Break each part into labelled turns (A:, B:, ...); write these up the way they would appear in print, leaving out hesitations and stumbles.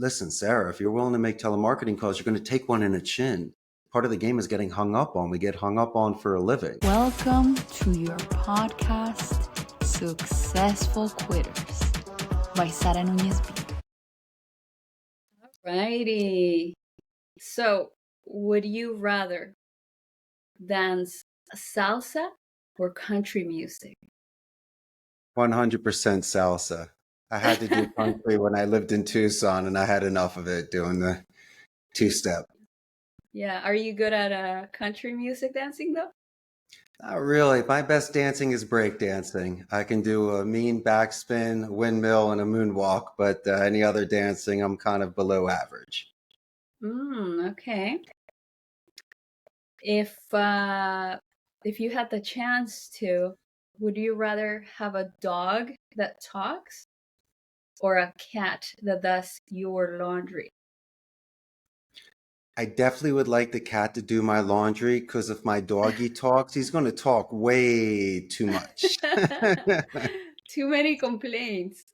A: Listen, Sarah, if you're willing to make telemarketing calls, you're going to take one in the chin. Part of the game is getting hung up on. We get hung up on for a living.
B: Welcome to your podcast, Successful Quitters by Sara Nunez.
C: Alrighty. So, would you rather dance salsa or country music?
A: 100% salsa. I had to do country when I lived in Tucson, and I had enough of it doing the two-step.
C: Yeah, are you good at country music dancing though?
A: Not really. My best dancing is break dancing. I can do a mean backspin, a windmill, and a moonwalk, but any other dancing, I'm kind of below average.
C: Okay. If you had the chance to, would you rather have a dog that talks or a cat that does your laundry?
A: I definitely would like the cat to do my laundry because if my doggy talks, he's going to talk way too much.
C: Too many complaints.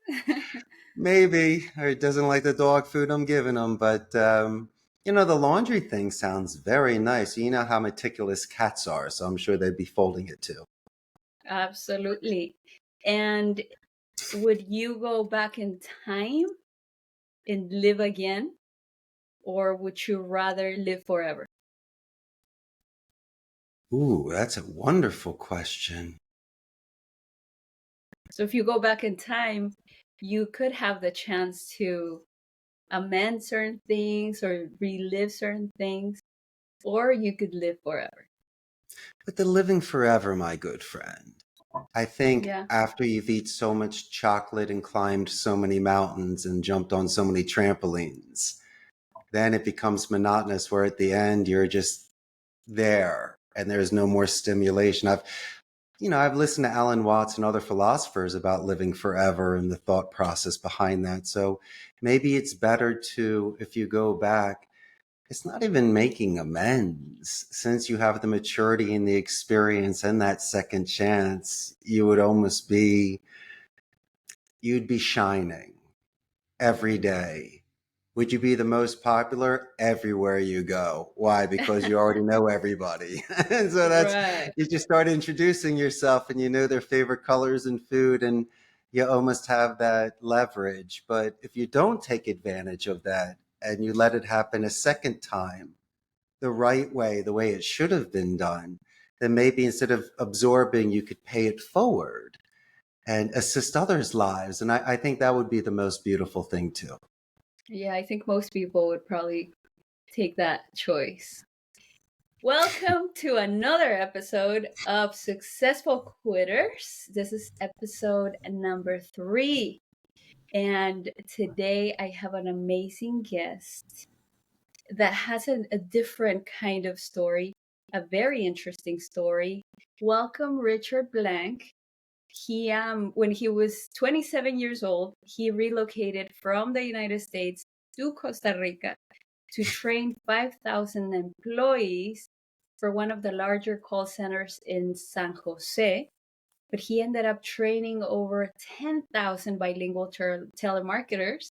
A: Maybe, or he doesn't like the dog food I'm giving him, but the laundry thing sounds very nice. You know how meticulous cats are, so I'm sure they'd be folding it too.
C: Absolutely. And would you go back in time and live again, or would you rather live forever?
A: Ooh, that's a wonderful question.
C: So if you go back in time, you could have the chance to amend certain things or relive certain things, or you could live forever.
A: But the living forever, my good friend. I think
C: Yeah.
A: after you've eaten so much chocolate and climbed so many mountains and jumped on so many trampolines, then it becomes monotonous where at the end you're just there and there's no more stimulation. I've listened to Alan Watts and other philosophers about living forever and the thought process behind that. So maybe it's better to, if you go back, it's not even making amends. Since you have the maturity and the experience and that second chance, you'd be shining every day. Would you be the most popular everywhere you go? Why? Because you already know everybody. And so
C: Right.
A: you just start introducing yourself and you know their favorite colors and food and you almost have that leverage. But if you don't take advantage of that and you let it happen a second time, the right way, the way it should have been done, then maybe instead of absorbing, you could pay it forward and assist others' lives. And I think that would be the most beautiful thing too.
C: Yeah, I think most people would probably take that choice. Welcome to another episode of Successful Quitters. This is episode number 3. And today I have an amazing guest that has a different kind of story, a very interesting story. Welcome, Richard Blank. He when he was 27 years old, he relocated from the United States to Costa Rica to train 5,000 employees for one of the larger call centers in San Jose. But he ended up training over 10,000 bilingual telemarketers,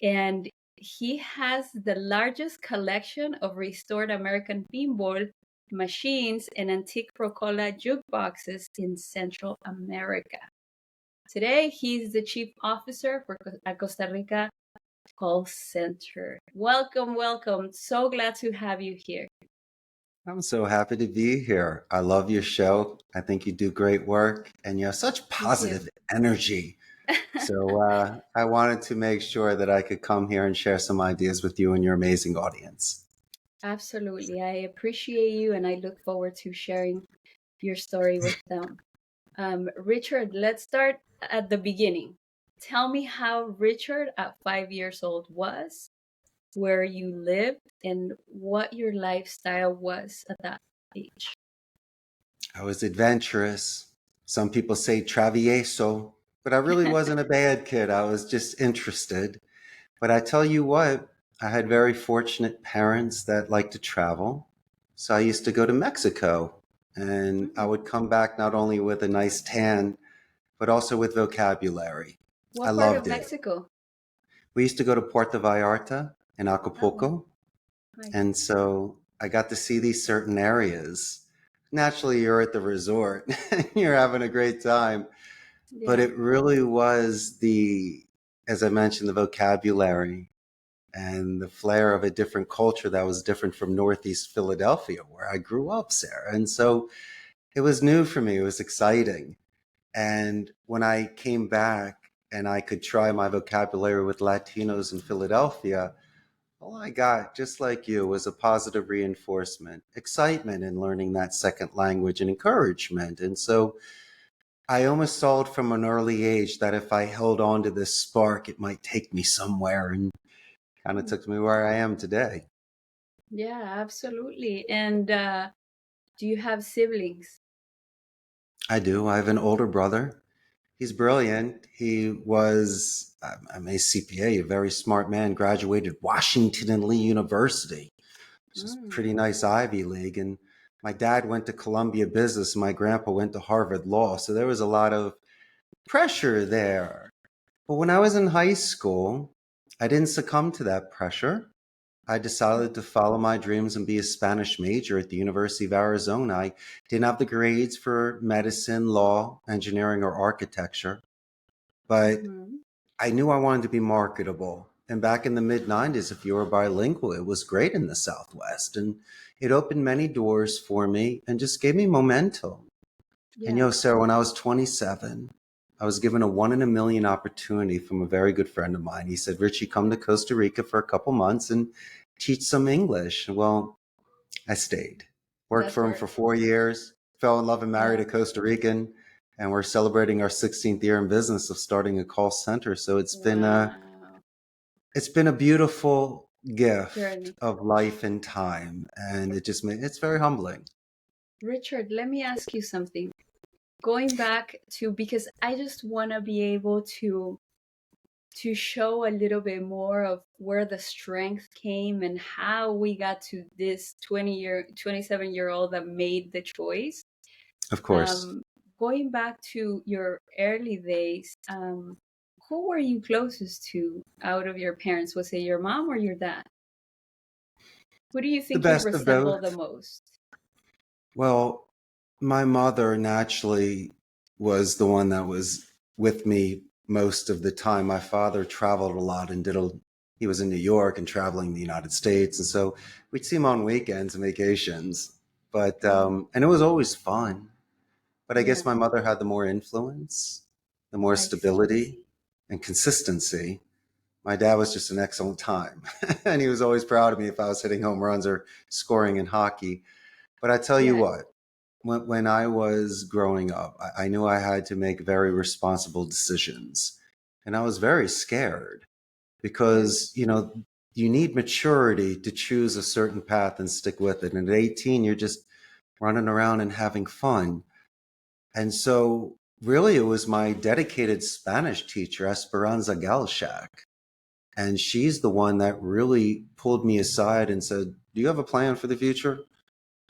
C: and he has the largest collection of restored American Pimble machines and antique Procola jukeboxes in Central America. Today, he's the chief officer for a Costa Rica call center. Welcome, welcome. So glad to have you here.
A: I'm so happy to be here. I love your show. I think you do great work and you have such positive energy. So I wanted to make sure that I could come here and share some ideas with you and your amazing audience.
C: Absolutely. I appreciate you and I look forward to sharing your story with them. Richard, let's start at the beginning. Tell me how Richard at 5 years old was, where you lived, and what your lifestyle was at that age.
A: I was adventurous. Some people say travieso, but I really wasn't a bad kid. I was just interested. But I tell you what, I had very fortunate parents that liked to travel. So I used to go to Mexico and I would come back not only with a nice tan, but also with vocabulary.
C: What
A: I
C: part of
A: loved it.
C: Mexico?
A: We used to go to Puerto Vallarta in
C: Oh,
A: Acapulco.
C: nice.
A: And so I got to see these certain areas. Naturally, you're at the resort and you're having a great time. But
C: Yeah.
A: it really was as I mentioned, the vocabulary and the flair of a different culture that was different from Northeast Philadelphia, where I grew up, Sarah. And so it was new for me. It was exciting. And when I came back and I could try my vocabulary with Latinos in Philadelphia, all I got, just like you, was a positive reinforcement, excitement in learning that second language and encouragement. And so I almost saw it from an early age that if I held on to this spark, it might take me somewhere, and kind of
C: Mm.
A: took me where I am today.
C: Yeah, absolutely. And do you have siblings?
A: I do. I have an older brother. He's brilliant. He was, I'm a CPA, a very smart man, graduated Washington and Lee University, which is
C: Mm.
A: pretty nice Ivy League. And my dad went to Columbia Business. My grandpa went to Harvard Law. So there was a lot of pressure there. But when I was in high school, I didn't succumb to that pressure. I decided to follow my dreams and be a Spanish major at the University of Arizona. I didn't have the grades for medicine, law, engineering, or architecture, but
C: Mm-hmm.
A: I knew I wanted to be marketable. And back in the mid 90s, if you were bilingual, it was great in the Southwest. And it opened many doors for me and just gave me momentum. And
C: Yeah.
A: Sarah, when I was 27, I was given a 1 in a million opportunity from a very good friend of mine. He said, Richie, come to Costa Rica for a couple months and teach some English. Well, I stayed, worked
C: That's
A: for him
C: where,
A: for 4 years, fell in love and married
C: yeah.
A: a Costa Rican. And we're celebrating our 16th year in business of starting a call center. So
C: Wow.
A: it's been a beautiful gift
C: Journey.
A: of life and time. And it's very humbling.
C: Richard, let me ask you something. Going back to, because I just want to be able to show a little bit more of where the strength came and how we got to this 27-year-old that made the choice.
A: Of course.
C: Um, Going back to your early days, who were you closest to out of your parents? Was it your mom or your dad? Who do you
A: The
C: think you
A: best of
C: resemble the
A: both.
C: most?
A: Well, my mother naturally was the one that was with me most of the time. My father traveled a lot and he was in New York and traveling the United States. And so we'd see him on weekends and vacations. But,
C: Mm,
A: and it was always fun. But I guess
C: yeah,
A: my mother had the more influence, the more
C: I see.
A: stability and consistency. My dad was just an excellent time. And he was always proud of me if I was hitting home runs or scoring in hockey. But I tell you
C: Yeah.
A: what, when I was growing up, I knew I had to make very responsible decisions. And I was very scared
C: Yeah.
A: because, you need maturity to choose a certain path and stick with it. And at 18, you're just running around and having fun. And so, really, it was my dedicated Spanish teacher, Esperanza Galshak. And she's the one that really pulled me aside and said, Do you have a plan for the future?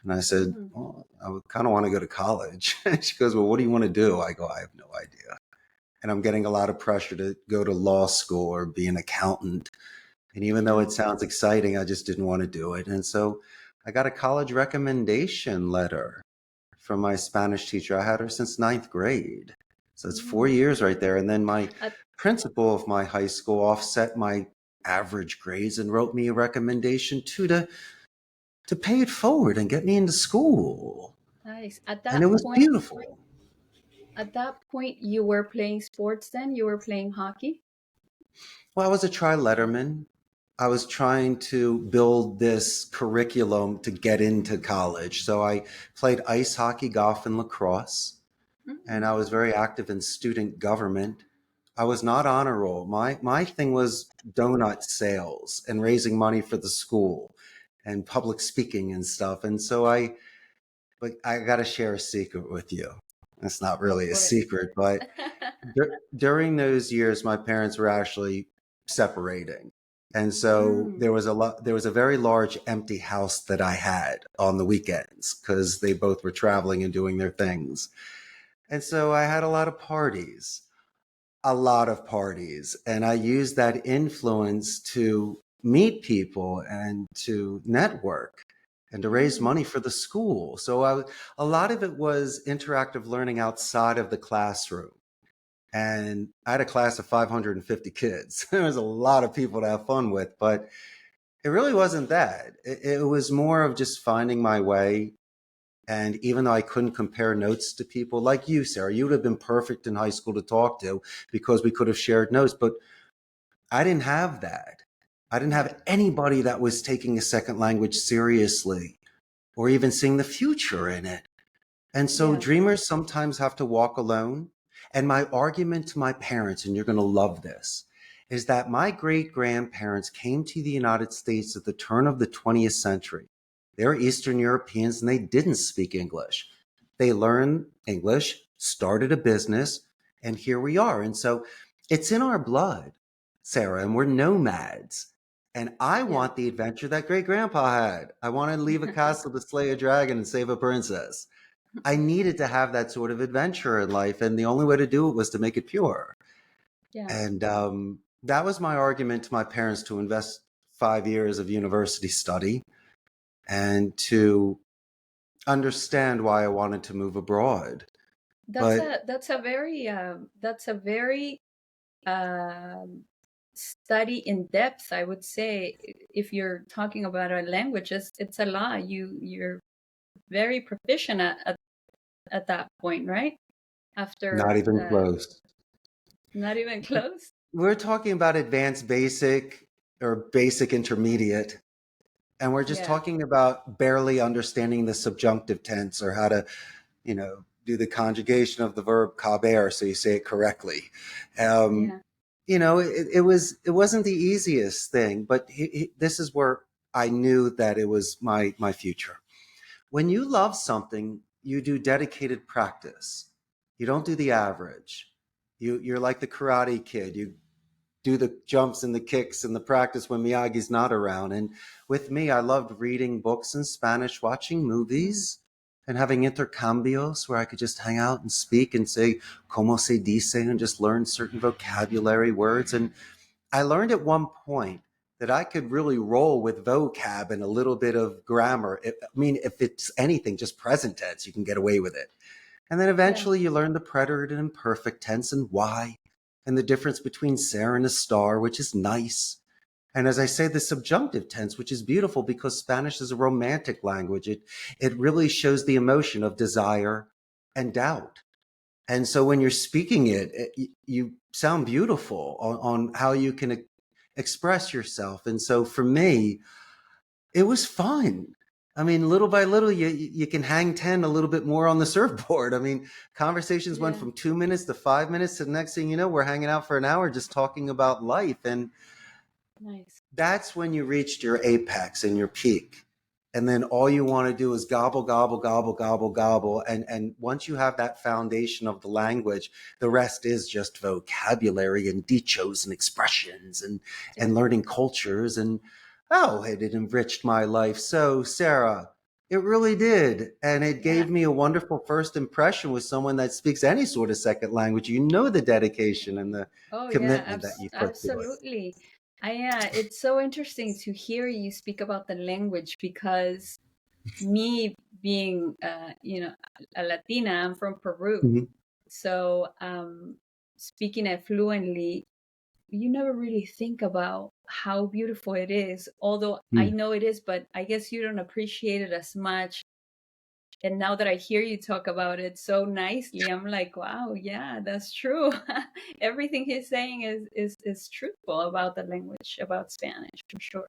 A: And I said,
C: Mm,
A: Well, I kind of want to go to college. And she goes, Well, what do you want to do? I go, I have no idea. And I'm getting a lot of pressure to go to law school or be an accountant. And even though
C: yeah.
A: it sounds exciting, I just didn't want to do it. And so I got a college recommendation letter from my Spanish teacher. I had her since ninth grade. So it's four
C: Mm.
A: years right there. And then my
C: At,
A: principal of my high school offset my average grades and wrote me a recommendation to pay it forward and get me into school.
C: nice. At
A: And it
C: that
A: was
C: point,
A: beautiful.
C: you were playing sports then? You were playing hockey?
A: Well, I was a tri-letterman. I was trying to build this curriculum to get into college. So I played ice hockey, golf, and lacrosse. And
C: Mm.
A: I was very active in student government. I was not honor roll. My thing was donut sales and raising money for the school and public speaking and stuff. And so but I got to share a secret with you. It's not
C: Go
A: really a
C: for it.
A: secret, but during those years, my parents were actually separating. And so
C: Mm.
A: there was a very large empty house that I had on the weekends because they both were traveling and doing their things. And so I had a lot of parties. a lot of parties, and I used that influence to meet people and to network and to raise
C: Mm.
A: money for the school. So a lot of it was interactive learning outside of the classroom. And I had a class of 550 kids. There was a lot of people to have fun with, but it really wasn't that. It was more of just finding my way. And even though I couldn't compare notes to people like you, Sarah, you would have been perfect in high school to talk to because we could have shared notes, but I didn't have that. I didn't
C: Right.
A: have anybody that was taking a second language seriously or even seeing the future in it. And so
C: Yeah.
A: dreamers sometimes have to walk alone. And my argument to my parents, and you're going to love this, is that my great grandparents came to the United States at the turn of the 20th century. They're Eastern Europeans and they didn't speak English. They learned English, started a business, and here we are. And so it's in our blood, Sarah, and we're nomads. And I
C: Yeah.
A: want the adventure that great grandpa had. I want to leave a castle to slay a dragon and save a princess. I needed to have that sort of adventure in life, and the only way to do it was to make it pure.
C: Yeah.
A: And that was my argument to my parents to invest 5 years of university study and to understand why I wanted to move abroad. But
C: That's a very um, study in depth, I would say. If you're talking about a language, it's a lot. You're very proficient at that point, right?
A: not
C: After
A: even close.
C: not even close.
A: We're talking about advanced basic or basic intermediate, and we're just
C: Yeah.
A: talking about barely understanding the subjunctive tense or how to do the conjugation of the verb caber so you say it correctly. Um,
C: Yeah.
A: it wasn't the easiest thing, but this is where I knew that it was my future. When you love something, you do dedicated practice. You don't do the average. You're like the Karate Kid. You do the jumps and the kicks and the practice when Miyagi's not around. And with me, I loved reading books in Spanish, watching
C: Mm.
A: movies, and having intercambios where I could just hang out and speak and say, como se dice, and just learn certain vocabulary words. And I learned at one point that I could really roll with vocab and a little bit of grammar. If it's anything, just present tense, you can get away with it. And then
C: Yeah.
A: eventually you learn the preterite and imperfect tense and why, and the difference between Sarah and a star, which is nice. And as I say, the subjunctive tense, which is beautiful because Spanish is a romantic language. It really shows the emotion of desire and doubt. And so when you're speaking you sound beautiful on how you can express yourself. And so for me, it was fun. I mean, little by little, you can hang 10 a little bit more on the surfboard. I mean, conversations went
C: Yeah.
A: from 2 minutes to 5 minutes to the next thing you know, we're hanging out for an hour just talking about life. And
C: Nice.
A: that's when you reached your apex and your peak. And then all you want to do is gobble, gobble, gobble, gobble, gobble. And once you have that foundation of the language, the rest is just vocabulary and dichos and expressions
C: Yeah.
A: and learning cultures. And oh, it enriched my life. So, Sarah, it really did. And it
C: Yeah.
A: gave me a wonderful first impression with someone that speaks any sort of second language. You know the dedication and the
C: Oh yeah,
A: commitment that you put to it.
C: absolutely. It's so interesting to hear you speak about the language because me being a Latina, I'm from Peru.
A: Mhm.
C: So speaking it fluently, you never really think about how beautiful it is. Although I
A: Mm.
C: know it is, but I guess you don't appreciate it as much. And now that I hear you talk about it so nicely, I'm like, wow, yeah, that's true. Everything he's saying is truthful about the language, about Spanish, for sure.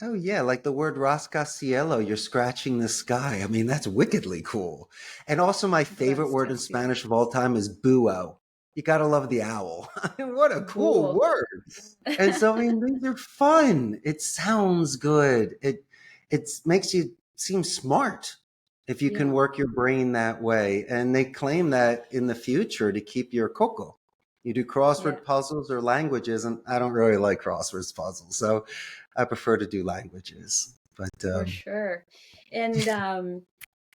A: Oh yeah, like the word rascacielo, you're scratching the sky. I mean, that's wickedly cool. And also my favorite word in
C: Rascacielos.
A: Spanish of all time is buo. You gotta love the owl. I mean, what a cool
C: Bull.
A: word. And so I mean, these are fun. It sounds good. It makes you seem smart if you can
C: Yeah,
A: work your brain that way. And they claim that in the future to keep your coco. You do
C: yeah,
A: crossword puzzles or languages, and I don't really like crossword puzzles. So I prefer to do languages. But
C: for sure. And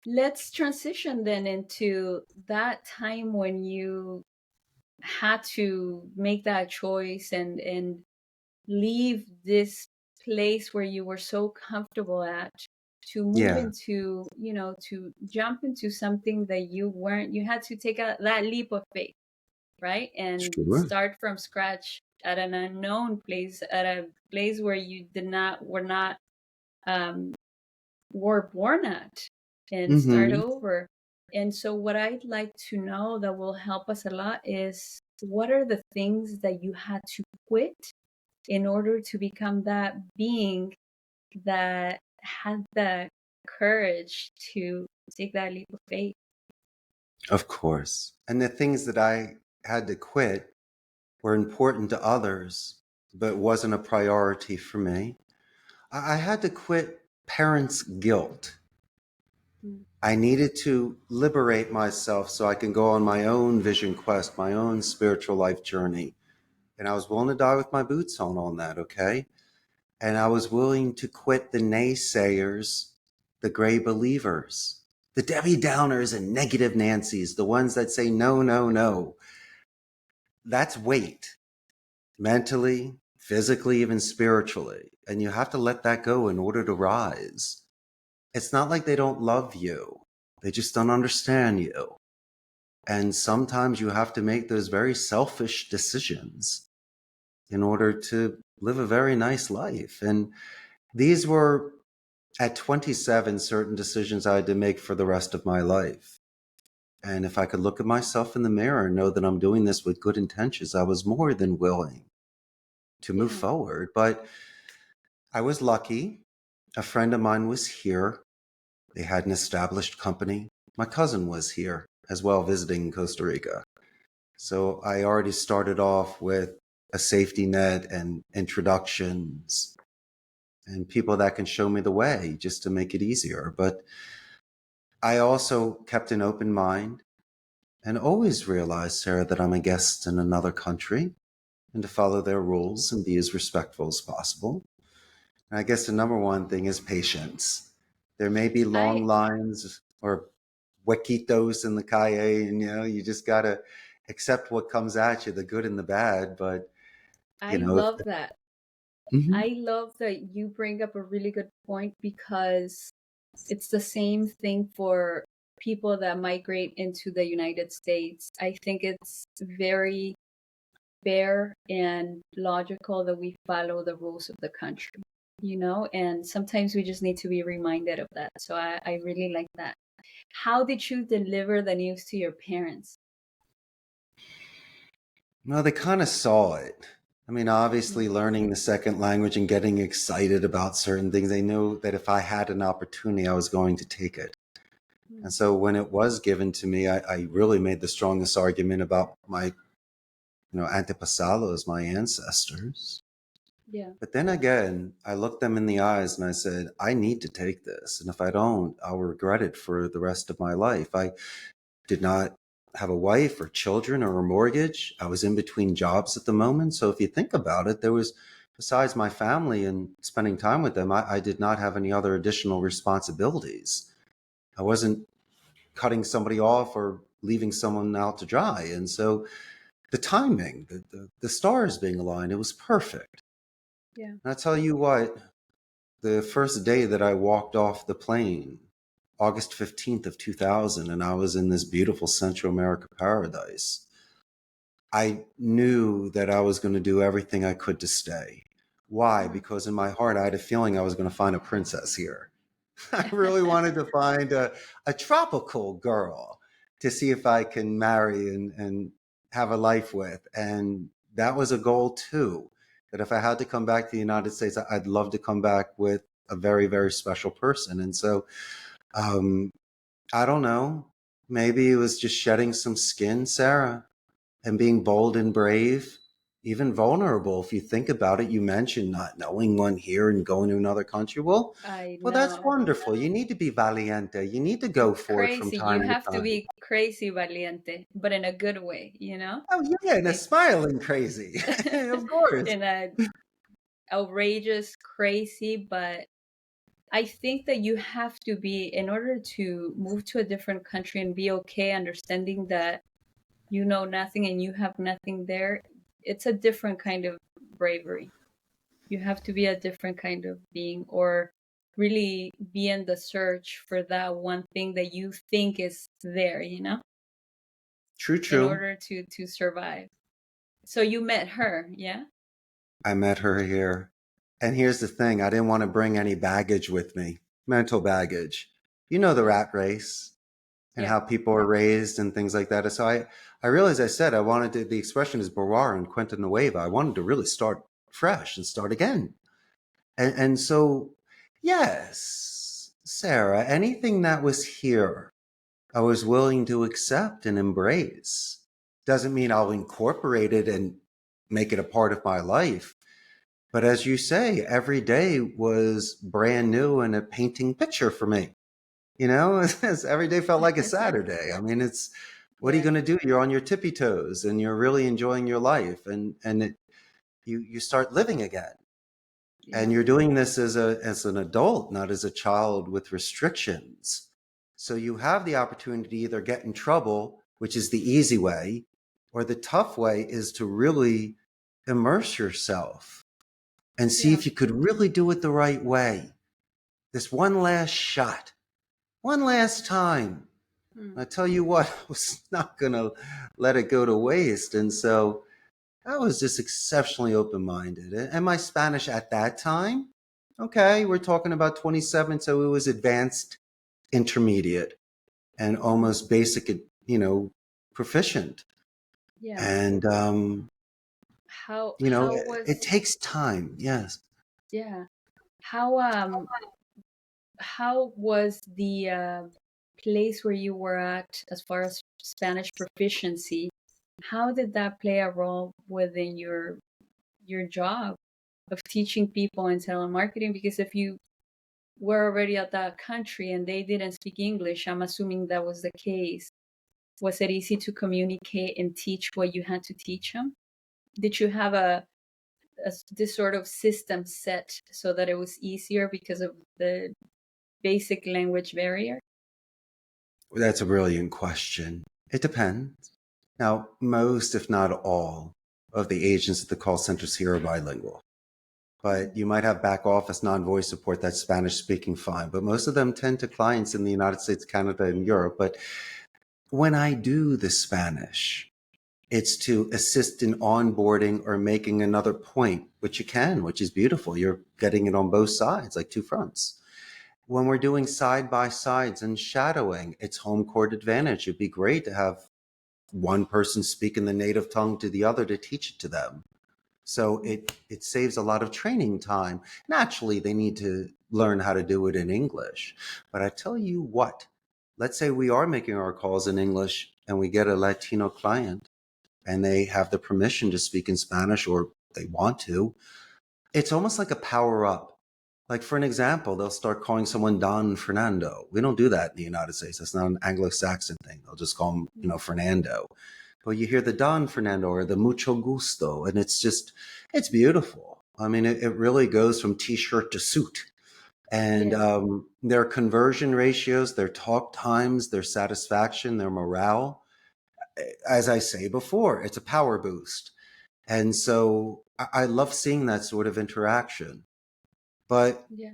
C: let's transition then into that time when you had to make that choice and leave this place where you were so comfortable at to move
A: Yeah,
C: into, to jump into something that you had to take that leap of faith, right? And
A: sure.
C: start from scratch at an unknown place, at a place where you um, were born at, and start
A: Hmm.
C: over. And so, what I'd like to know that will help us a lot is, what are the things that you had to quit in order to become that being that had the courage to take that leap of faith?
A: Of course. And the things that I had to quit were important to others, but wasn't a priority for me. I had to quit parents' guilt.
C: Mm.
A: I needed to liberate myself so I can go on my own vision quest, my own spiritual life journey. And I was willing to die with my boots on that, okay? And I was willing to quit the naysayers, the gray believers, the Debbie Downers and negative Nancy's, the ones that say, no, no, no. That's weight, mentally, physically, even spiritually. And you have to let that go in order to rise. It's not like they don't love you, they just don't understand you. And sometimes you have to make those very selfish decisions in order to live a very nice life. And these were, at 27, certain decisions I had to make for the rest of my life. And if I could look at myself in the mirror and know that I'm doing this with good intentions, I was more than willing to move
C: Yeah.
A: forward. But I was lucky. A friend of mine was here. They had an established company. My cousin was here as well, visiting Costa Rica. So I already started off with a safety net and introductions and people that can show me the way just to make it easier. But I also kept an open mind and always realized, Sarah, that I'm a guest in another country and to follow their rules and be as respectful as possible. And I guess the number one thing is patience. There may be long
C: I
A: lines or huequitos in the calle, and you just gotta accept what comes at you, the good and the bad. But
C: I
A: if
C: love that.
A: Mhm.
C: I love that you bring up a really good point, because it's the same thing for people that migrate into the United States. I think it's very fair and logical that we follow the rules of the country, and sometimes we just need to be reminded of that. So I really like that. How did you deliver the news to your parents?
A: Well, they kind of saw it. I mean, obviously, learning the second language and getting excited about certain things, they knew that if I had an opportunity, I was going to take it. And so when it was given to me, I really made the strongest argument about my, antepasados, my ancestors.
C: Yeah.
A: But then again, I looked them in the eyes and I said, I need to take this. And if I don't, I'll regret it for the rest of my life. I did not have a wife or children or a mortgage. I was in between jobs at the moment. So if you think about it, there was, besides my family and spending time with them, I did not have any other additional responsibilities. I wasn't cutting somebody off or leaving someone out to dry. And so the timing, the stars being aligned, it was perfect.
C: Yeah.
A: And I tell you what, the first day that I walked off the plane, August 15th of 2000, and I was in this beautiful Central America paradise, I knew that I was going to do everything I could to stay. Why?
C: Uh-huh.
A: Because in my heart, I had a feeling I was going to find a princess here. I really wanted to find a tropical girl to see if I can marry and have a life with. And that was a goal too. That if I had to come back to the United States, I'd love to come back with a very, very special person. And so um, I don't know. Maybe it was just shedding some skin, Sarah, and being bold and brave, even vulnerable. If you think about it, you mentioned not knowing one here and going to another country.
C: I
A: Well, that's
C: know.
A: wonderful. You need to be valiente. You need to go for it from
C: Crazy. You
A: time to
C: have to
A: time.
C: be crazy valiente, but in a good way,
A: Oh yeah, and a
C: Like
A: smiling crazy, of course.
C: in a outrageous, crazy, but I think that you have to be, in order to move to a different country and be okay understanding that you know nothing and you have nothing there, it's a different kind of bravery. You have to be a different kind of being, or really be in the search for that one thing that you think is there, you know,
A: True,
C: in
A: true.
C: order to survive. So you met her, yeah?
A: I met her here. And here's the thing, I didn't want to bring any baggage with me, mental baggage. You know the rat race and
C: Yeah.
A: how people are raised and things like that. So I realized I said I wanted to, the expression is Barrar and Quinta Nueva. I wanted to really start fresh and start again. And so, yes, Sarah, anything that was here, I was willing to accept and embrace. Doesn't mean I'll incorporate it and make it a part of my life. But as you say, every day was brand new and a painting picture for me. You know, every day felt like a Saturday. I mean, it's what are you
C: Yeah.
A: going to do? You're on your tippy toes and you're really enjoying your life, and you start living again. And
C: Yeah.
A: you're doing this as an adult, not as a child with restrictions. So you have the opportunity to either get in trouble, which is the easy way, or the tough way is to really immerse yourself and see
C: Yeah.
A: if you could really do it the right way. This one last shot, one last time.
C: Mm.
A: I tell you what, I was not going to let it go to waste. And so I was just exceptionally open minded. And my Spanish at that time, okay, we're talking about 27. So it was advanced intermediate and almost basic, proficient.
C: Yeah.
A: And,
C: How
A: it
C: was
A: takes time. Yes.
C: yeah. How was the place where you were at as far as Spanish proficiency? How did that play a role within your job of teaching people in telemarketing? Because if you were already at that country and they didn't speak English, I'm assuming that was the case. Was it easy to communicate and teach what you had to teach them? Did you have this sort of system set so that it was easier because of the basic language barrier?
A: That's a brilliant question. It depends. Now, most, if not all, of the agents at the call centers here are bilingual. But you might have back office non-voice support that's Spanish speaking fine. But most of them tend to clients in the United States, Canada, and Europe. But when I do the Spanish, it's to assist in onboarding or making another point, which you can, which is beautiful. You're getting it on both sides, like two fronts. When we're doing side by sides and shadowing, it's home court advantage. It'd be great to have one person speaking the native tongue to the other to teach it to them. So it saves a lot of training time. Naturally, they need to learn how to do it in English. But I tell you what, let's say we are making our calls in English and we get a Latino client and they have the permission to speak in Spanish or they want to. It's almost like a power up. Like, for an example, they'll start calling someone Don Fernando. We don't do that in the United States. That's not an Anglo-Saxon thing. They'll just call him, Fernando. But you hear the Don Fernando or the mucho gusto, and it's beautiful. I mean, it really goes from t-shirt to suit. And
C: Yeah.
A: their conversion ratios, their talk times, their satisfaction, their morale, as I say before, it's a power boost. And so I love seeing that sort of interaction. But
C: Yeah.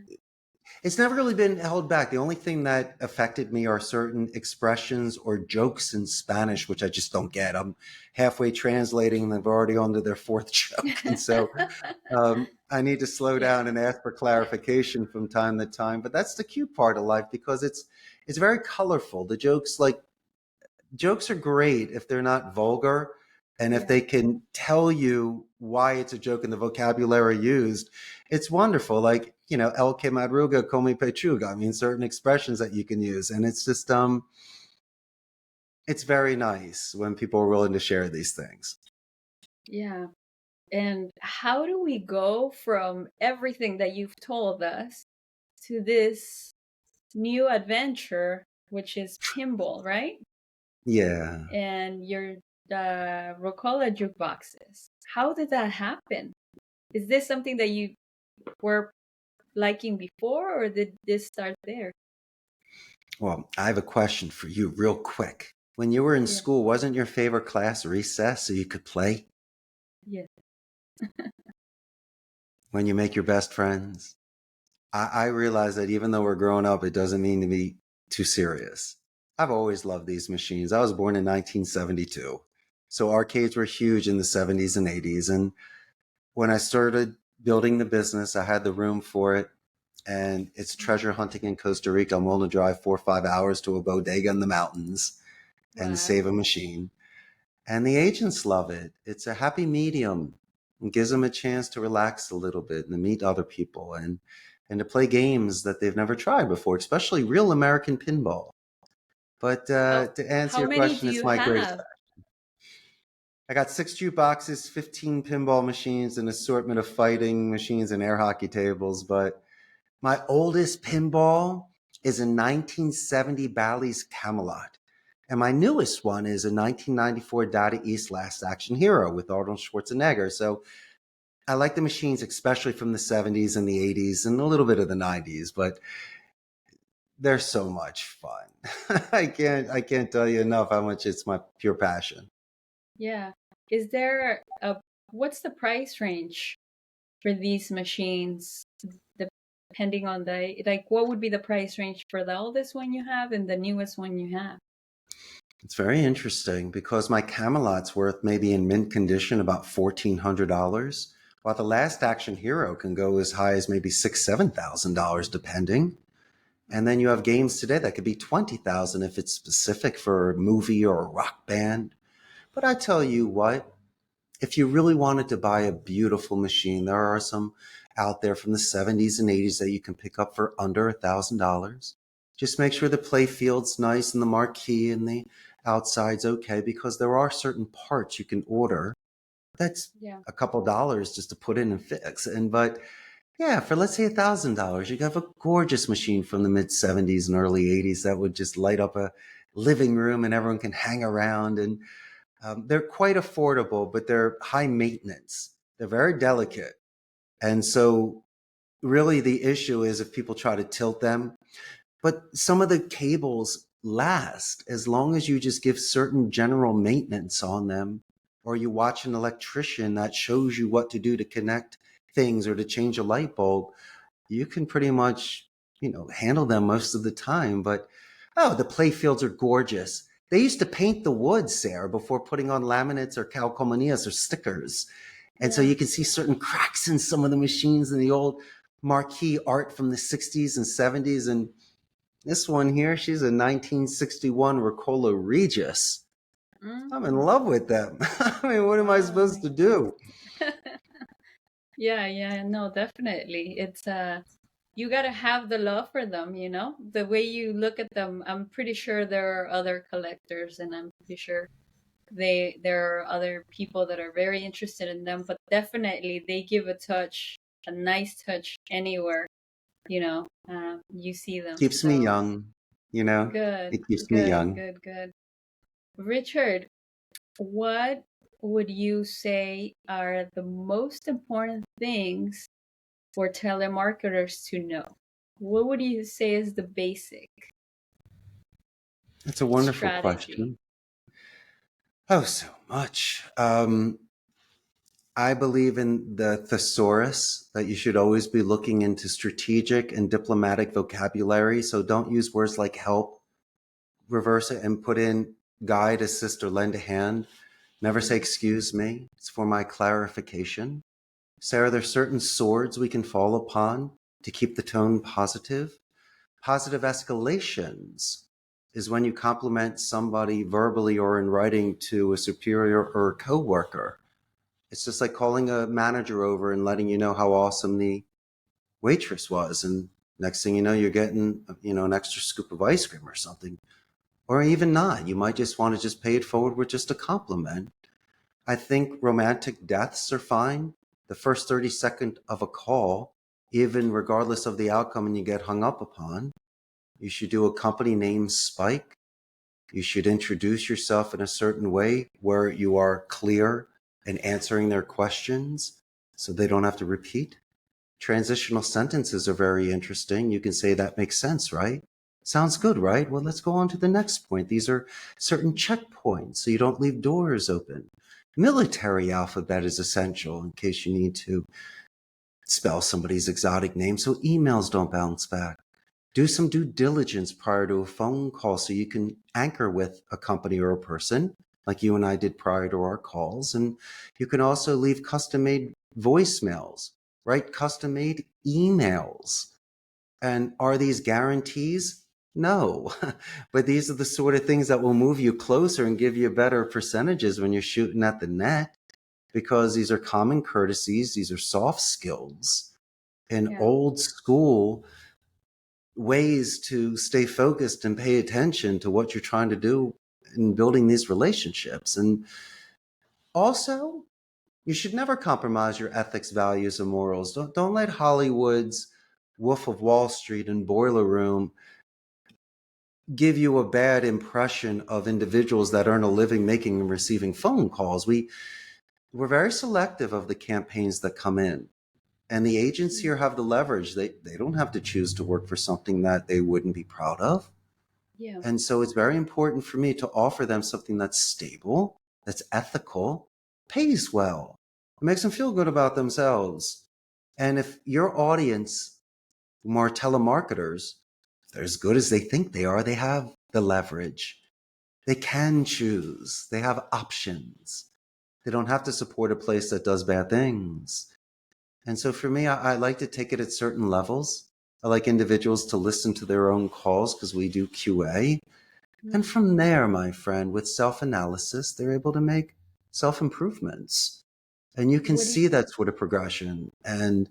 A: it's never really been held back. The only thing that affected me are certain expressions or jokes in Spanish, which I just don't get. I'm halfway translating and they've already on to their fourth joke. And so I need to slow
C: Yeah.
A: down and ask for clarification from time to time. But that's the cute part of life because it's very colorful. The jokes are great if they're not vulgar and if
C: Yeah.
A: they can tell you why it's a joke and the vocabulary used. It's wonderful. Like, el que madruga come pechuga. I mean, certain expressions that you can use. And it's just, it's very nice when people are willing to share these things.
C: Yeah. And how do we go from everything that you've told us to this new adventure, which is Pimble, right?
A: Yeah.
C: And your Rocola Jukeboxes. How did that happen? Is this something that you were liking before, or did this start there?
A: Well, I have a question for you real quick. When you were in
C: Yeah.
A: school, wasn't your favorite class recess so you could play?
C: Yeah.
A: When you make your best friends? I realize that even though we're growing up, it doesn't mean to be too serious. I've always loved these machines. I was born in 1972. So arcades were huge in the 70s and 80s. And when I started building the business, I had the room for it. And it's treasure hunting in Costa Rica. I'm willing to drive 4 or 5 hours to a bodega in the mountains and
C: Wow.
A: save a machine. And the agents love it. It's a happy medium. It gives them a chance to relax a little bit and to meet other people and to play games that they've never tried before, especially real American pinball. But
C: How
A: to answer
C: how
A: your
C: many
A: question,
C: do
A: it's
C: you
A: my greatest.
C: have?
A: I got 6 jukeboxes, 15 pinball machines, an assortment of fighting machines and air hockey tables. But my oldest pinball is a 1970 Bally's Camelot. And my newest one is a 1994 Data East Last Action Hero with Arnold Schwarzenegger. So I like the machines, especially from the 70s and the 80s and a little bit of the 90s, but they're so much fun. I can't tell you enough how much it's my pure passion.
C: Yeah. Is there a what's the price range for these machines? Depending on the like, what would be the price range for the oldest one you have and the newest one you have?
A: It's very interesting because my Camelot's worth maybe in mint condition about $1,400, while the Last Action Hero can go as high as maybe $6,000-7,000 depending. And then you have games today that could be 20,000 if it's specific for a movie or a rock band. But I tell you what, if you really wanted to buy a beautiful machine, there are some out there from the 70s and 80s that you can pick up for under $1,000. Just make sure the play field's nice and the marquee and the outside's okay, because there are certain parts you can order that's
C: Yeah.
A: a couple dollars just to put in and fix. And but yeah, for let's say $1,000, you have a gorgeous machine from the mid 70s and early 80s that would just light up a living room and everyone can hang around. And they're quite affordable, but they're high maintenance. They're very delicate. And so, really, the issue is if people try to tilt them. But some of the cables last as long as you just give certain general maintenance on them, or you watch an electrician that shows you what to do to connect things or to change a light bulb. You can pretty much, handle them most of the time. But oh, the play fields are gorgeous. They used to paint the wood, Sarah, before putting on laminates or calcomanías or stickers. And so
C: Yeah.
A: you can see certain cracks in some of the machines in the old marquee art from the 60s and 70s. And this one here, she's a 1961 Ricola Regis. I'm in
C: Mm.
A: love with them. I mean, what am I
C: Oh
A: supposed
C: my
A: to do?
C: Yeah, yeah, no, definitely. It's you gotta have the love for them, you know? The way you look at them, I'm pretty sure there are other collectors and I'm pretty sure there are other people that are very interested in them, but definitely they give a nice touch anywhere, you see them.
A: Keeps me
C: So
A: young, you know?
C: good,
A: It keeps me
C: good,
A: young.
C: good, good. Richard, what would you say are the most important things for telemarketers to know? What would you say is the basic
A: It's a wonderful
C: strategy?
A: question. Oh, so much. I believe in the thesaurus that you should always be looking into strategic and diplomatic vocabulary. So don't use words like help, reverse it and put in guide, assist, or lend a hand. Never say excuse me. It's for my clarification. Sarah, there's certain swords we can fall upon to keep the tone positive. Positive escalations is when you compliment somebody verbally or in writing to a superior or a coworker. It's just like calling a manager over and letting you know how awesome the waitress was. And next thing you know, you're getting, an extra scoop of ice cream or something. Or even not. You might just want to just pay it forward with just a compliment. I think romantic deaths are fine. The first 30 seconds of a call, even regardless of the outcome and you get hung up upon, you should do a company name spike. You should introduce yourself in a certain way where you are clear in answering their questions so they don't have to repeat. Transitional sentences are very interesting. You can say that makes sense, right? Sounds good, right? Well, let's go on to the next point. These are certain checkpoints so you don't leave doors open. Military alphabet is essential in case you need to spell somebody's exotic name so emails don't bounce back. Do some due diligence prior to a phone call so you can anchor with a company or a person like you and I did prior to our calls. And you can also leave custom-made voicemails, write custom-made emails. And are these guarantees? No, but these are the sort of things that will move you closer and give you better percentages when you're shooting at the net, because these are common courtesies, these are soft skills and
C: Yeah.
A: old school ways to stay focused and pay attention to what you're trying to do in building these relationships. And also, you should never compromise your ethics, values, and morals. Don't let Hollywood's Wolf of Wall Street and Boiler Room give you a bad impression of individuals that earn a living making and receiving phone calls. We're very selective of the campaigns that come in. And the agents here have the leverage. They don't have to choose to work for something that they wouldn't be proud of.
C: Yeah.
A: And so it's very important for me to offer them something that's stable, that's ethical, pays well, makes them feel good about themselves. And if your audience, more telemarketers, if they're as good as they think they are, they have the leverage. They can choose. They have options. They don't have to support a place that does bad things. And so for me, I like to take it at certain levels. I like individuals to listen to their own calls because we do QA. And from there, my friend, with self-analysis, they're able to make self-improvements. And you can see that sort of progression. And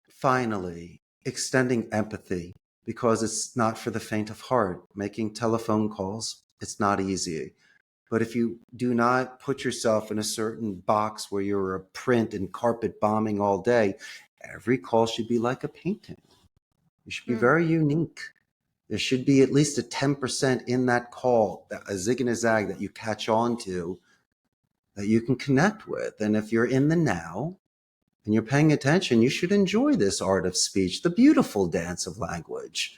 A: finally, extending empathy, because it's not for the faint of heart. Making telephone calls, it's not easy. But if you do not put yourself in a certain box where you're a print and carpet bombing all day, every call should be like a painting. You should be very unique. There should be at least a 10% in that call, a zig and a zag that you catch on to, that you can connect with. And if you're in the now and you're paying attention, you should enjoy this art of speech, the beautiful dance of language.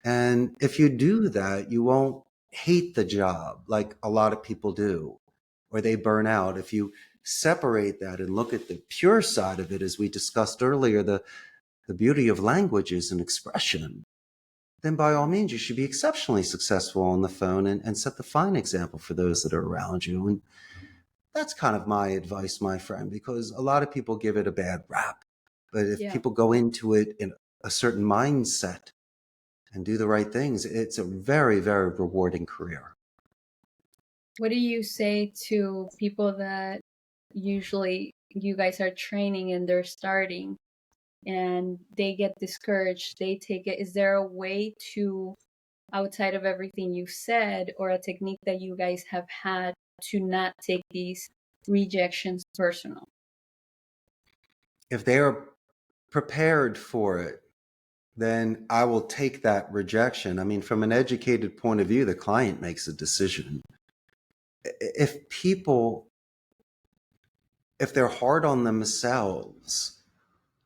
A: And if you do that, you won't hate the job like a lot of people do, or they burn out. If you separate that and look at the pure side of it, as we discussed earlier, the beauty of language is an expression, then by all means, you should be exceptionally successful on the phone and set the fine example for those that are around you. And that's kind of my advice, my friend, because a lot of people give it a bad rap. But if people go into it in a certain mindset and do the right things, it's a very, very rewarding career.
C: What do you say to people that usually you guys are training and they're starting and they get discouraged? They take it. Is there a way to, outside of everything you said, or a technique that you guys have had to not take these rejections personal?
A: If they are prepared for it, then I will take that rejection. I mean, from an educated point of view, the client makes a decision. If they're hard on themselves,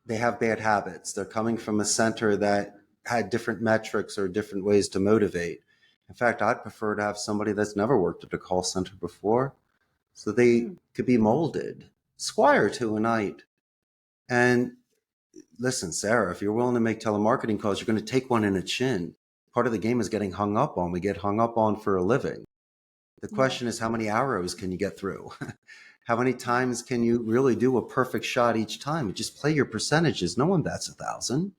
A: they have bad habits. They're coming from a center that had different metrics or different ways to motivate. In fact, I'd prefer to have somebody that's never worked at a call center before so they could be molded. Squire to a night. And listen, Sarah, if you're willing to make telemarketing calls, you're going to take one in the chin. Part of the game is getting hung up on. We get hung up on for a living. The question is, how many arrows can you get through? How many times can you really do a perfect shot each time? Just play your percentages. No one bats 1,000.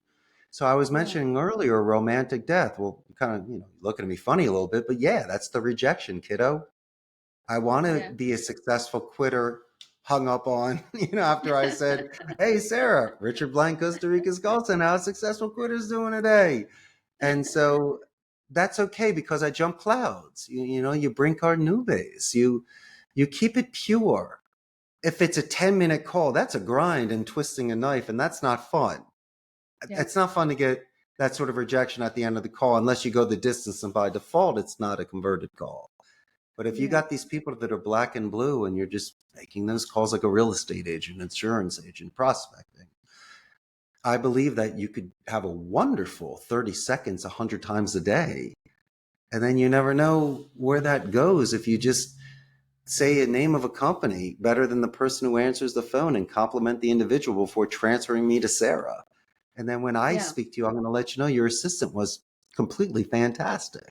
A: So I was mentioning earlier, romantic death. Well, kind of, looking at me funny a little bit, but yeah, that's the rejection, kiddo. I want to be a successful quitter hung up on, after I said, hey, Sarah, Richard Blank, Costa Rica's call center, how successful quitters doing today? And so that's okay because I jump clouds. You bring our nubes. You keep it pure. If it's a 10-minute call, that's a grind and twisting a knife, and that's not fun. It's not fun to get that sort of rejection at the end of the call unless you go the distance, and by default, it's not a converted call. But if you got these people that are black and blue and you're just making those calls like a real estate agent, insurance agent, prospecting, I believe that you could have a wonderful 30 seconds 100 times a day. And then you never know where that goes if you just say a name of a company better than the person who answers the phone and compliment the individual before transferring me to Sarah. And then when I
C: Yeah.
A: speak to you, I'm going to let you know your assistant was completely fantastic.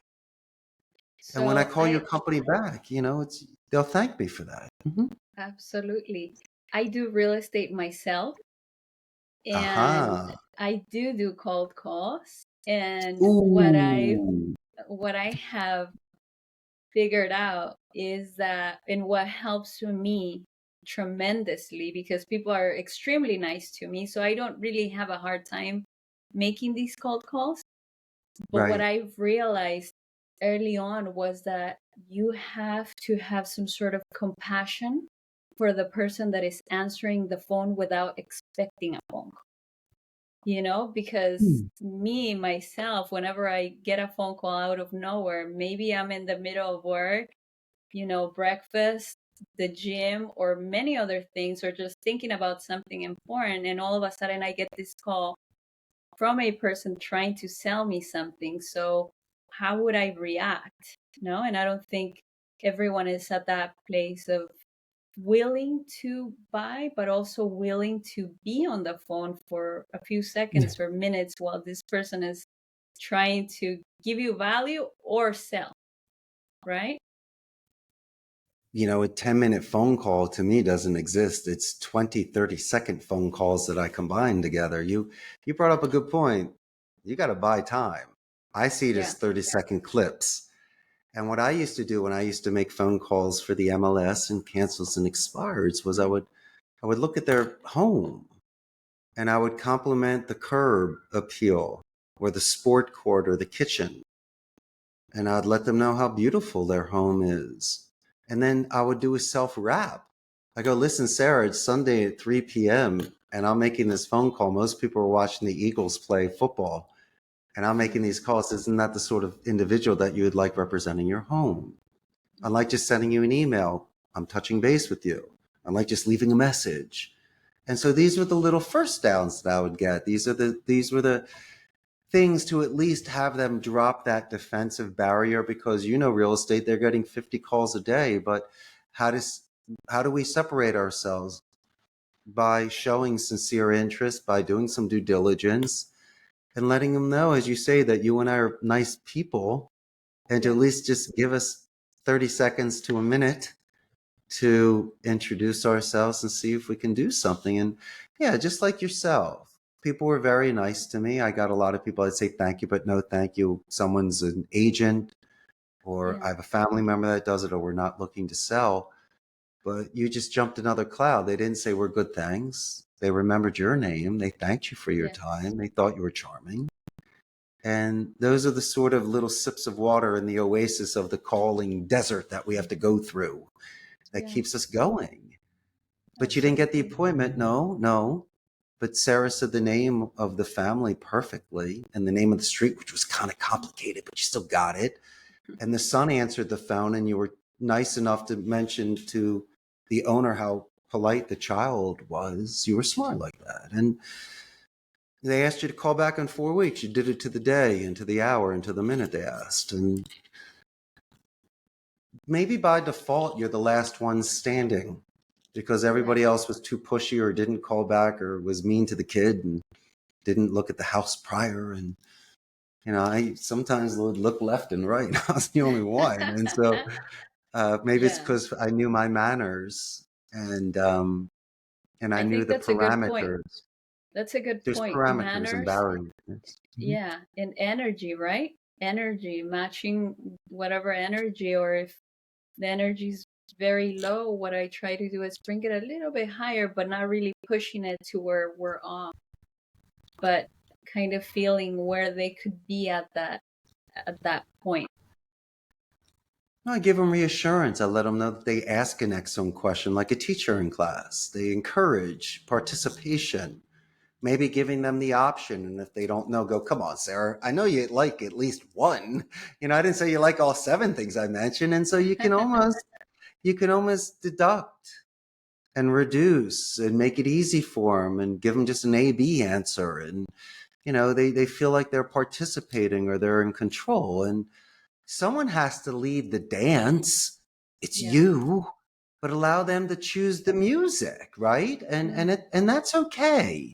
A: And when I
C: So
A: call your company back, they'll thank me for that.
C: absolutely. I do real estate myself, and
A: Aha.
C: I do cold calls. And
A: Ooh.
C: what I have figured out is that, and what helps me tremendously, because people are extremely nice to me, so I don't really have a hard time making these cold calls. But what
A: Right.
C: I've realized early on was that you have to have some sort of compassion for the person that is answering the phone without expecting a phone call. Because me, myself, whenever I get a phone call out of nowhere, maybe I'm in the middle of work, breakfast, the gym, or many other things, or just thinking about something important, and all of a sudden I get this call from a person trying to sell me something. So how would I react? No, and I don't think everyone is at that place of willing to buy, but also willing to be on the phone for a few seconds or minutes while this person is trying to give you value or sell, right?
A: A 10-minute phone call to me doesn't exist. It's 20, 30-second phone calls that I combine together. You brought up a good point. You got to buy time. I see it
C: Yeah.
A: as 30-second clips. And what I used to do when I used to make phone calls for the MLS and cancels and expireds was I would look at their home and I would compliment the curb appeal or the sport court or the kitchen. And I'd let them know how beautiful their home is. And then I would do a self wrap. I go, listen, Sarah, it's Sunday at 3 p.m. and I'm making this phone call. Most people are watching the Eagles play football and I'm making these calls. Isn't that the sort of individual that you would like representing your home? Unlike just sending you an email, I'm touching base with you. Unlike just leaving a message. And so these were the little first downs that I would get. These were the things to at least have them drop that defensive barrier, because real estate, they're getting 50 calls a day. But how do we separate ourselves? By showing sincere interest, by doing some due diligence, and letting them know, as you say, that you and I are nice people, and to at least just give us 30 seconds to a minute to introduce ourselves and see if we can do something. And yeah, just like yourself, people were very nice to me. I got a lot of people I'd say thank you, but no thank you. Someone's an agent, or I have a family member that does it, or we're not looking to sell. But you just jumped another cloud. They didn't say we're good, thanks. They remembered your name. They thanked you for your time. They thought you were charming. And those are the sort of little sips of water in the oasis of the calling desert that we have to go through that keeps us going. But you didn't get the appointment. No. But Sarah said the name of the family perfectly and the name of the street, which was kind of complicated, but you still got it. And the son answered the phone, and you were nice enough to mention to the owner how polite the child was. You were smart like that. And they asked you to call back in 4 weeks. You did it to the day and to the hour and to the minute they asked. And maybe by default, you're the last one standing because everybody else was too pushy or didn't call back or was mean to the kid and didn't look at the house prior. And, I sometimes would look left and right. I was the only one. And so maybe it's because I knew my manners and I
C: I
A: knew
C: think
A: the
C: that's a good point.
A: parameters.
C: That's a good
A: There's
C: point.
A: parameters and
C: Manners,
A: barriers.
C: yeah, and energy, right? Energy, matching whatever energy, or if the energy is very low, what I try to do is bring it a little bit higher, but not really pushing it to where we're off, but kind of feeling where they could be at that point.
A: I give them reassurance. I let them know that they ask an excellent question like a teacher in class. They encourage participation, maybe giving them the option. And if they don't know, go, come on, Sarah, I know you like at least one. I didn't say you like all 7 things I mentioned. And so you can almost deduct and reduce and make it easy for them and give them just an A-B answer. And, they feel like they're participating or they're in control. And someone has to lead the dance. It's you, but allow them to choose the music, right? And that's okay.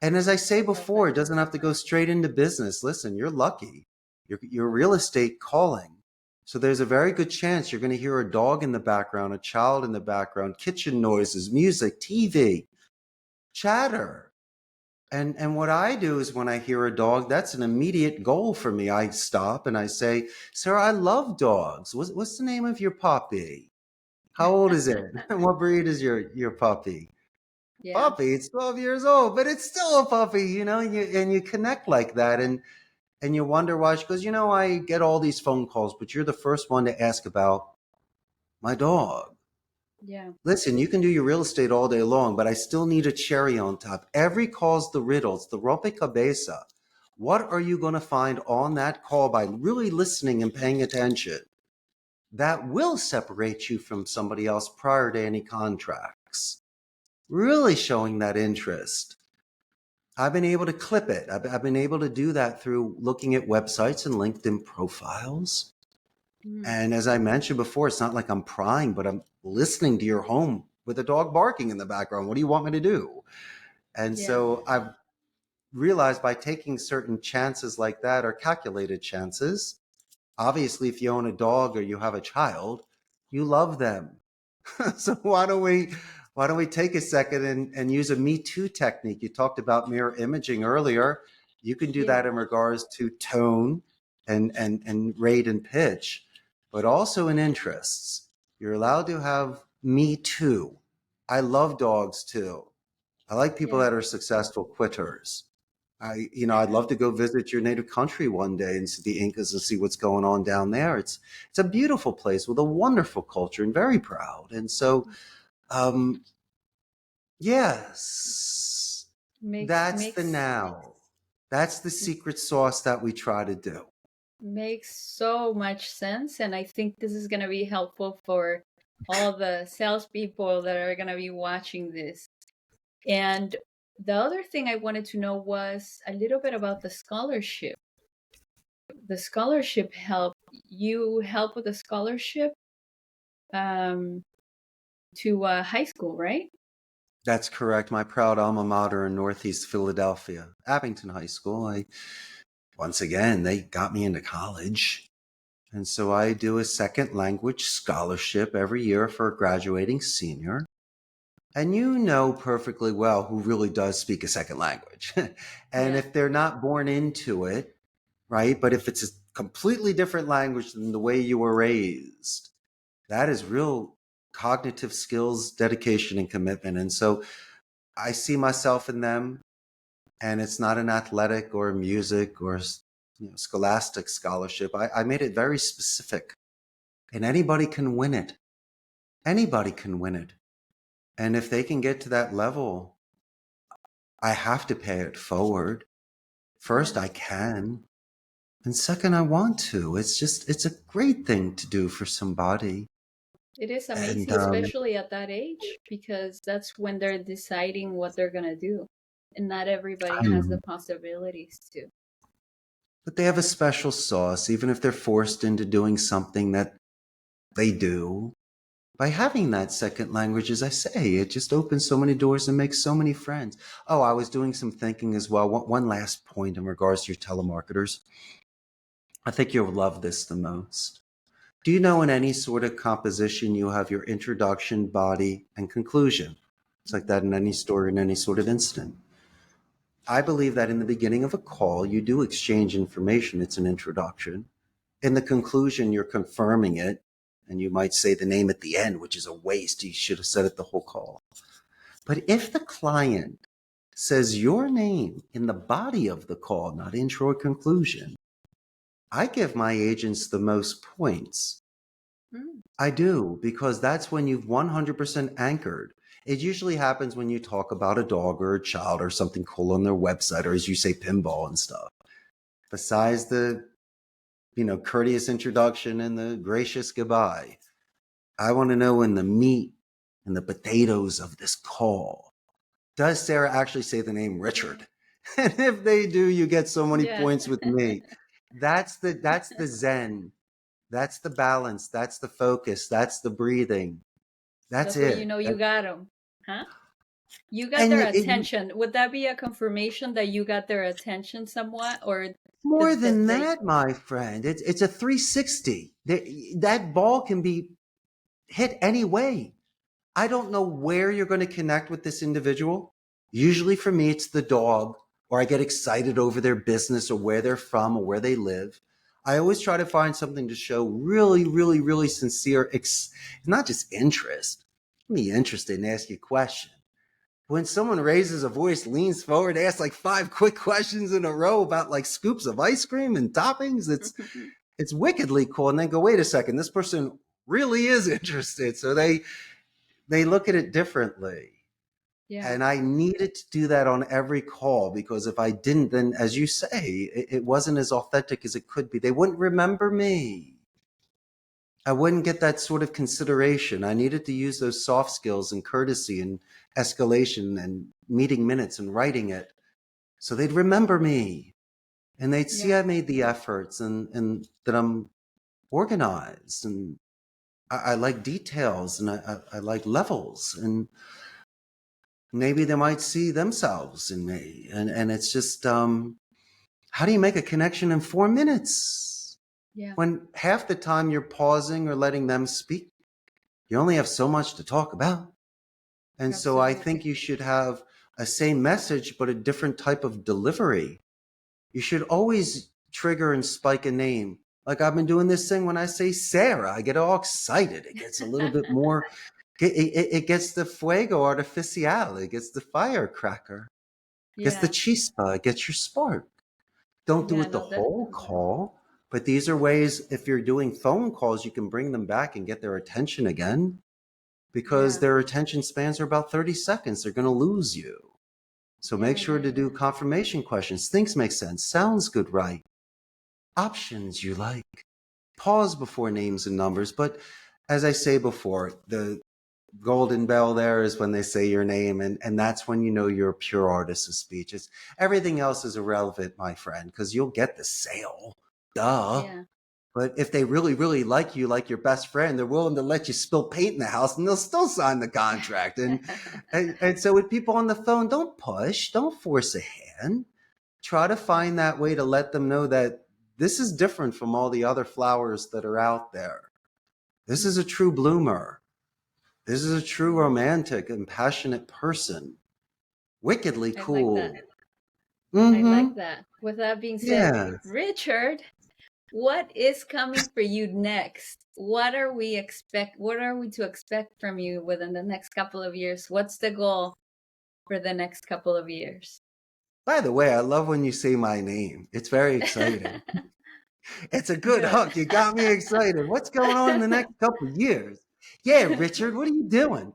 A: And as I say before, it doesn't have to go straight into business. Listen, you're lucky. You're real estate calling. So there's a very good chance you're going to hear a dog in the background, a child in the background, kitchen noises, music, TV, chatter. And what I do is when I hear a dog, that's an immediate goal for me. I stop and I say, Sarah, I love dogs. What's the name of your puppy? How old is it? What breed is your puppy? Puppy, it's 12 years old, but it's still a puppy, and you connect like that. And you wonder why. She goes, I get all these phone calls, but you're the first one to ask about my dog.
C: Yeah.
A: Listen, you can do your real estate all day long, but I still need a cherry on top. Every call's the riddle. It's the rompecabezas. What are you going to find on that call by really listening and paying attention that will separate you from somebody else prior to any contracts? Really showing that interest. I've been able to clip it. I've been able to do that through looking at websites and LinkedIn profiles. And as I mentioned before, it's not like I'm prying, but I'm listening to your home with a dog barking in the background. What do you want me to do? And so I've realized by taking certain chances like that, or calculated chances, obviously, if you own a dog or you have a child, you love them. So why don't we take a second and use a Me Too technique? You talked about mirror imaging earlier. You can do that in regards to tone and rate and pitch, but also in interests. You're allowed to have Me Too. I love dogs too. I like people that are successful quitters. I'd love to go visit your native country one day and see the Incas and see what's going on down there. It's a beautiful place with a wonderful culture and very proud. And so, yes, that's the now. That's the secret sauce that we try to do.
C: Makes so much sense. And I think this is going to be helpful for all the salespeople that are going to be watching this. And the other thing I wanted to know was a little bit about the scholarship. The scholarship help with the scholarship to high school, right?
A: That's correct. My proud alma mater in Northeast Philadelphia, Abington High School. Once again, they got me into college. And so I do a second language scholarship every year for a graduating senior. And you know perfectly well who really does speak a second language. And if they're not born into it, right? But if it's a completely different language than the way you were raised, that is real cognitive skills, dedication, and commitment. And so I see myself in them, and it's not an athletic or music or scholastic scholarship. I made it very specific, and anybody can win it. Anybody can win it. And if they can get to that level, I have to pay it forward. First, I can. And second, I want to. It's a great thing to do for somebody.
C: It is amazing, especially at that age, because that's when they're deciding what they're going to do. And not everybody has the possibilities to.
A: But they have a special sauce, even if they're forced into doing something that they do. By having that second language, as I say, it just opens so many doors and makes so many friends. Oh, I was doing some thinking as well. One last point in regards to your telemarketers. I think you'll love this the most. Do you know in any sort of composition, you have your introduction, body, and conclusion? It's like that in any story, in any sort of incident. I believe that in the beginning of a call, you do exchange information. It's an introduction. In the conclusion, you're confirming it. And you might say the name at the end, which is a waste. You should have said it the whole call. But if the client says your name in the body of the call, not intro or conclusion, I give my agents the most points. I do, because that's when you've 100% anchored. It usually happens when you talk about a dog or a child or something cool on their website, or as you say, Pimble and stuff. Besides the, courteous introduction and the gracious goodbye, I want to know in the meat and the potatoes of this call. Does Sarah actually say the name Richard? And if they do, you get so many
C: Yeah.
A: points with me. That's the zen. That's the balance. That's the focus. That's the breathing. That's
C: That's what you
A: it.
C: know you got them. Huh? You got
A: And
C: their attention. Would that be a confirmation that you got their attention somewhat, or
A: more than
C: they?
A: that, my friend, it's a 360. That ball can be hit any way. I don't know where you're going to connect with this individual. Usually for me, it's the dog, or I get excited over their business or where they're from or where they live. I always try to find something to show really, really, really sincere, not just interest. Be interested and ask you a question. When someone raises a voice, leans forward, asks like 5 quick questions in a row about like scoops of ice cream and toppings, it's wickedly cool. And then go, wait a second, this person really is interested. So they look at it differently.
C: Yeah.
A: And I needed to do that on every call, because if I didn't, then as you say, it wasn't as authentic as it could be. They wouldn't remember me. I wouldn't get that sort of consideration. I needed to use those soft skills and courtesy and escalation and meeting minutes and writing it, so they'd remember me and they'd see I made the efforts and that I'm organized, and I like details, and I like levels, and maybe they might see themselves in me. And it's just, how do you make a connection in 4 minutes?
C: Yeah.
A: When half the time you're pausing or letting them speak, you only have so much to talk about. And so I think you should have a same message, but a different type of delivery. You should always trigger and spike a name. Like I've been doing this thing when I say Sarah, I get all excited. It gets a little bit more, it gets the fuego artificial, it gets the firecracker, it gets the chispa, it gets your spark. Don't do it the whole call, but these are ways, if you're doing phone calls, you can bring them back and get their attention again, because their attention spans are about 30 seconds. They're going to lose you. So make sure to do confirmation questions. Things make sense. Sounds good, right? Options you like. Pause before names and numbers. But as I say before, the golden bell there is when they say your name, and that's when you know you're a pure artist of speech. Everything else is irrelevant, my friend, because you'll get the sale. Duh.
C: Yeah.
A: But if they really, really like you, like your best friend, they're willing to let you spill paint in the house, and they'll still sign the contract. And so with people on the phone, don't push, don't force a hand. Try to find that way to let them know that this is different from all the other flowers that are out there. This is a true bloomer. This is a true romantic and passionate person. Wickedly cool.
C: I like that. I like that. With that being said, Richard, what is coming for you next? What are we to expect from you within the next couple of years? What's the goal for the next couple of years?
A: By the way, I love when you say my name. It's very exciting. It's a good hook. You got me excited. What's going on in the next couple of years? Yeah, Richard, what are you doing?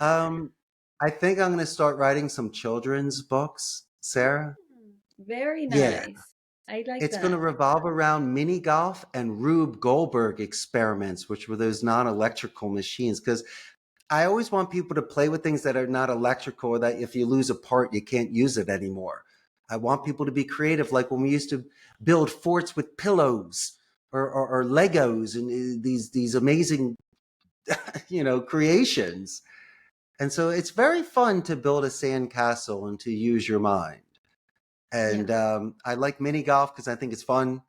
A: I think I'm going to start writing some children's books, Sarah.
C: Very nice.
A: Yeah.
C: I like
A: It's
C: that.
A: going to revolve around mini golf and Rube Goldberg experiments, which were those non-electrical machines. Because I always want people to play with things that are not electrical, or that if you lose a part, you can't use it anymore. I want people to be creative, like when we used to build forts with pillows or Legos and these amazing, creations. And so it's very fun to build a sandcastle and to use your mind. And I like mini golf because I think it's fun.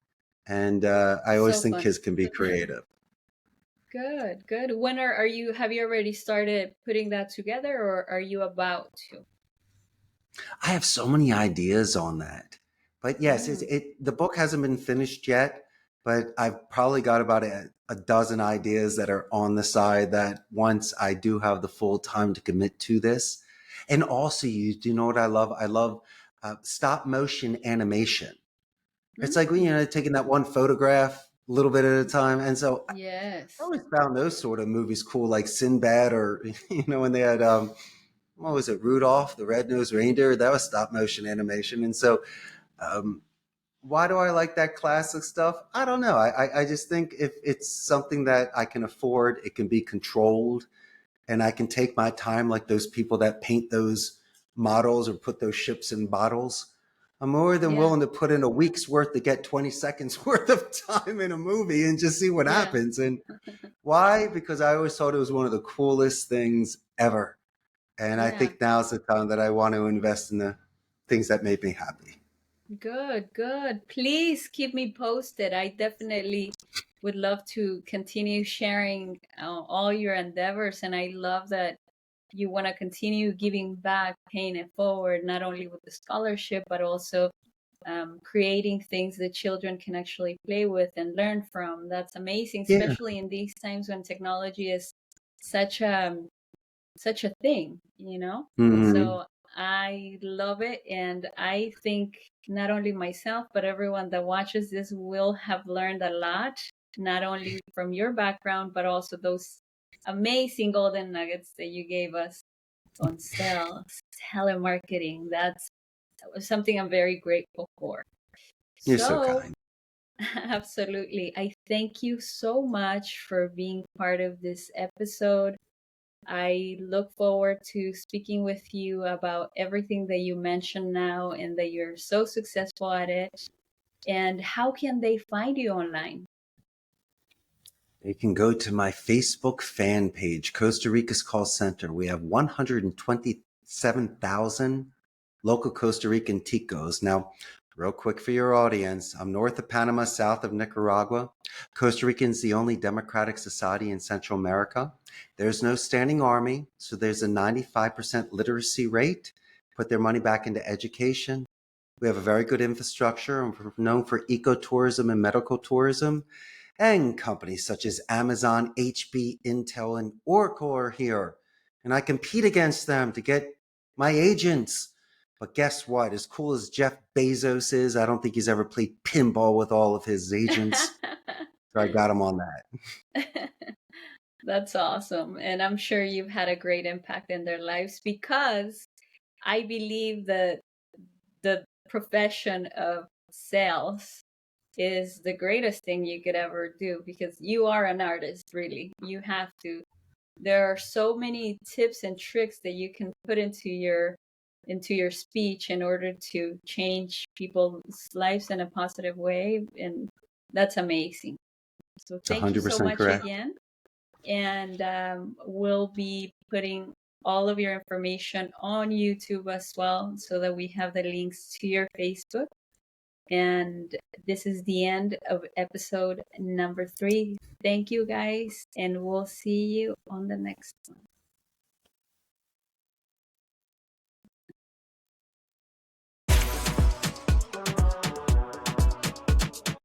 A: And I always think kids can be creative.
C: Good, good. When are you, have you already started putting that together, or are you about to?
A: I have so many ideas on that. But yes, the book hasn't been finished yet, but I've probably got about a dozen ideas that are on the side that once I do have the full time to commit to this. And also, you do know what I love? I love stop motion animation. It's like, taking that one photograph a little bit at a time. And so I always found those sort of movies cool, like Sinbad, or, when they had, what was it, Rudolph, the Red-Nosed Reindeer? That was stop motion animation. And so why do I like that classic stuff? I don't know. I just think if it's something that I can afford, it can be controlled, and I can take my time like those people that paint those models or put those ships in bottles, I'm more than willing to put in a week's worth to get 20 seconds worth of time in a movie and just see what happens. And why? Because I always thought it was one of the coolest things ever. And I think now's the time that I want to invest in the things that make me happy.
C: Good, good. Please keep me posted. I definitely would love to continue sharing all your endeavors. And I love that you want to continue giving back, paying it forward, not only with the scholarship, but also creating things that children can actually play with and learn from. That's amazing, especially in these times when technology is such a thing, you know? So I love it. And I think not only myself, but everyone that watches this will have learned a lot, not only from your background, but also those amazing golden nuggets that you gave us on sales, telemarketing. That's something I'm very grateful for.
A: You're so kind.
C: Absolutely. I thank you so much for being part of this episode. I look forward to speaking with you about everything that you mentioned now and that you're so successful at it. And how can they find you online?
A: You can go to my Facebook fan page, Costa Rica's Call Center. We have 127,000 local Costa Rican ticos. Now, real quick for your audience, I'm north of Panama, south of Nicaragua. Costa Rica is the only democratic society in Central America. There's no standing army, so there's a 95% literacy rate. Put their money back into education. We have a very good infrastructure, and we're known for ecotourism and medical tourism. And companies such as Amazon, HP, Intel, and Oracle are here. And I compete against them to get my agents. But guess what? As cool as Jeff Bezos is, I don't think he's ever played pinball with all of his agents. So I got him on that.
C: That's awesome. And I'm sure you've had a great impact in their lives, because I believe that the profession of sales is the greatest thing you could ever do, because you are an artist, really. You have to. There are so many tips and tricks that you can put into your speech in order to change people's lives in a positive way, and that's amazing. So thank you so
A: 100%
C: much
A: correct.
C: again. And we'll be putting all of your information on YouTube as well, so that we have the links to your Facebook. And this is the end of episode number 3. Thank you, guys, and we'll see you on the next one.